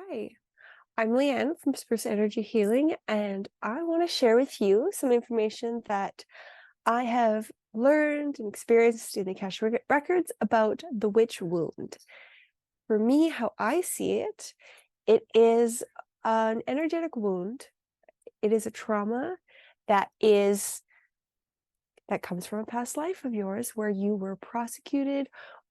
Hi, I'm Leanne from Spruce Energy Healing, and I want to share with you some information that I have learned and experienced in the Akashic records about the witch wound. For me, how I see it, it is an energetic wound. It is a trauma that is that comes from a past life of yours where you were prosecuted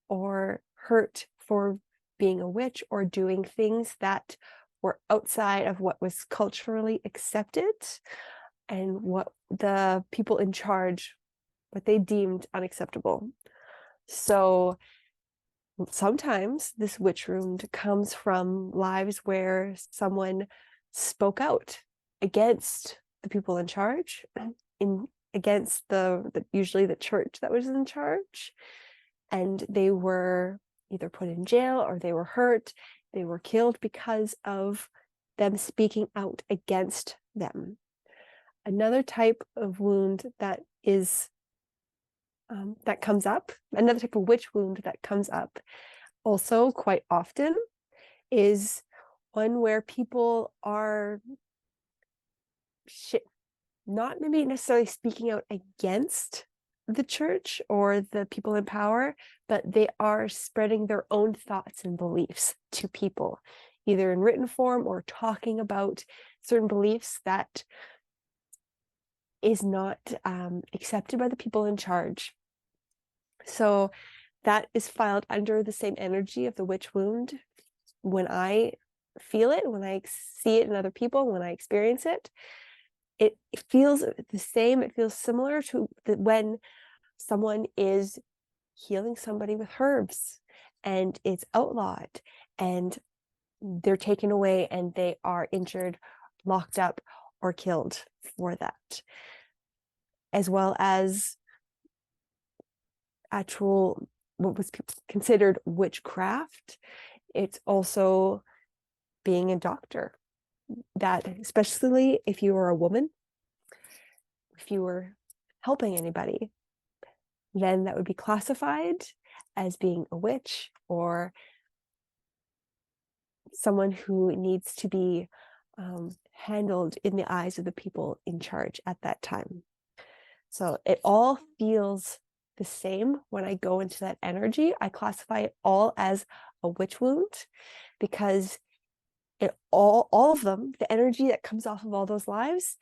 or hurt for being a witch or doing things that were outside of what was culturally accepted and what the people in charge, what they deemed unacceptable. So sometimes this witch wound comes from lives where someone spoke out against the people in charge, in against usually the church that was in charge, and they were either put in jail or they were hurt, they were killed because of them speaking out against them. Another type of wound that is that comes up, another type of witch wound that comes up also quite often is one where people are not maybe necessarily speaking out against the church or the people in power, but they are spreading their own thoughts and beliefs to people, either in written form or talking about certain beliefs that is not accepted by the people in charge. So that is filed under the same energy of the witch wound. When I feel it, when I see it in other people, when I experience it, it feels the same. It feels similar to when someone is healing somebody with herbs and it's outlawed and they're taken away and they are injured, locked up, or killed for that, as well as actual what was considered witchcraft. It's also being a doctor, that especially if you were a woman, if you were helping anybody, then that would be classified as being a witch or someone who needs to be handled in the eyes of the people in charge at that time. So it all feels the same when I go into that energy. I classify it all as a witch wound because all of them, the energy that comes off of all those lives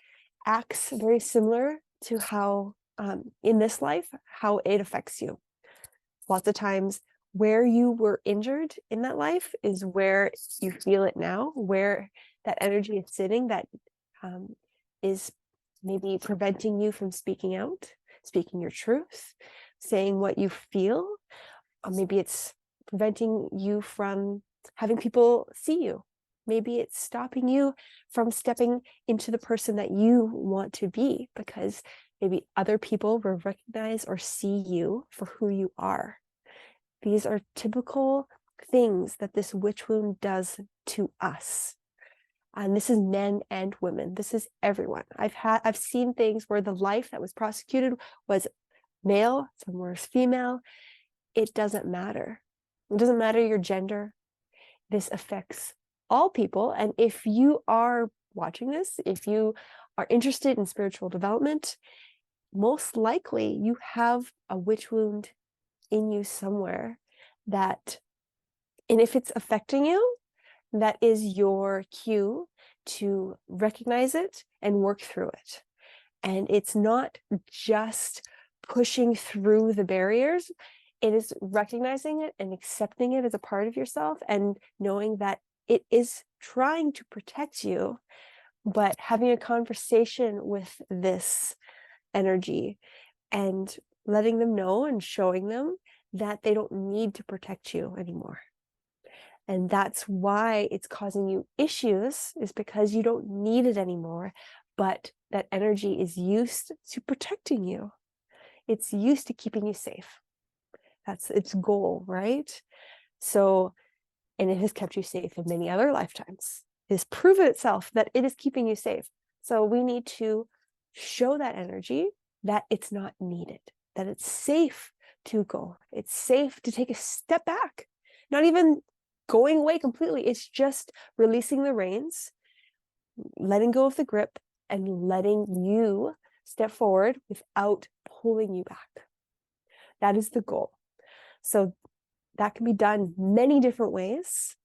acts very similar to how in this life, how it affects you. Lots of times where you were injured in that life is where you feel it now, where that energy is sitting that is maybe preventing you from speaking out, speaking your truth, saying what you feel. Or maybe it's preventing you from having people see you. Maybe it's stopping you from stepping into the person that you want to be because maybe other people will recognize or see you for who you are. These are typical things that this witch wound does to us. And this is men and women. This is everyone. I've seen things where the life that was prosecuted was male, some was female. It doesn't matter. It doesn't matter your gender. This affects all people. And if you are watching this, if you are interested in spiritual development, most likely you have a witch wound in you somewhere that, and if it's affecting you, that is your cue to recognize it and work through it. And it's not just pushing through the barriers. It is recognizing it and accepting it as a part of yourself and knowing that it is trying to protect you, but having a conversation with this energy and letting them know and showing them that they don't need to protect you anymore. And that's why it's causing you issues, is because you don't need it anymore, but that energy is used to protecting you. It's used to keeping you safe. That's its goal, right? So, and it has kept you safe in many other lifetimes. It has proven itself that it is keeping you safe. So we need to show that energy that it's not needed, that it's safe to go. It's safe to take a step back, not even going away completely. It's just releasing the reins, letting go of the grip, and letting you step forward without pulling you back. That is the goal. So that can be done many different ways.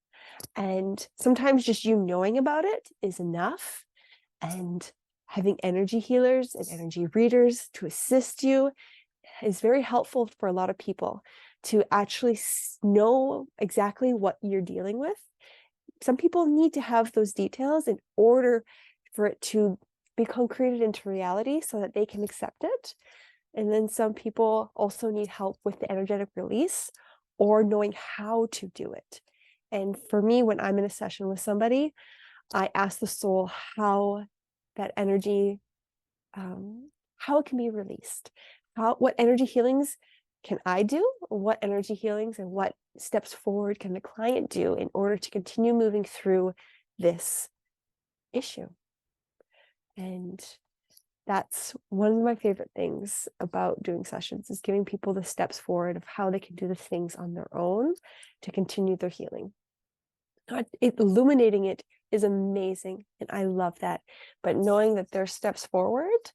And sometimes just you knowing about it is enough. And having energy healers and energy readers to assist you is very helpful for a lot of people to actually know exactly what you're dealing with. Some people need to have those details in order for it to be concreted into reality so that they can accept it. And then some people also need help with the energetic release or knowing how to do it. And for me, when I'm in a session with somebody, I ask the soul how that energy, how it can be released. What energy healings can I do? What energy healings and what steps forward can the client do in order to continue moving through this issue? And that's one of my favorite things about doing sessions, is giving people the steps forward of how they can do the things on their own to continue their healing. Illuminating it is amazing, and I love that. But knowing that there's steps forward,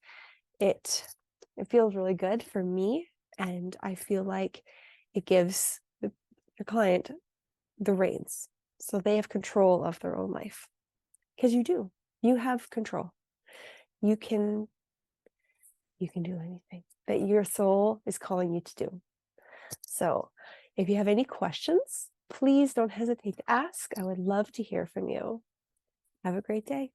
it feels really good for me, and I feel like it gives the client the reins, so they have control of their own life. Because you have control. You can do anything that your soul is calling you to do. So if you have any questions, please don't hesitate to ask. I would love to hear from you. Have a great day.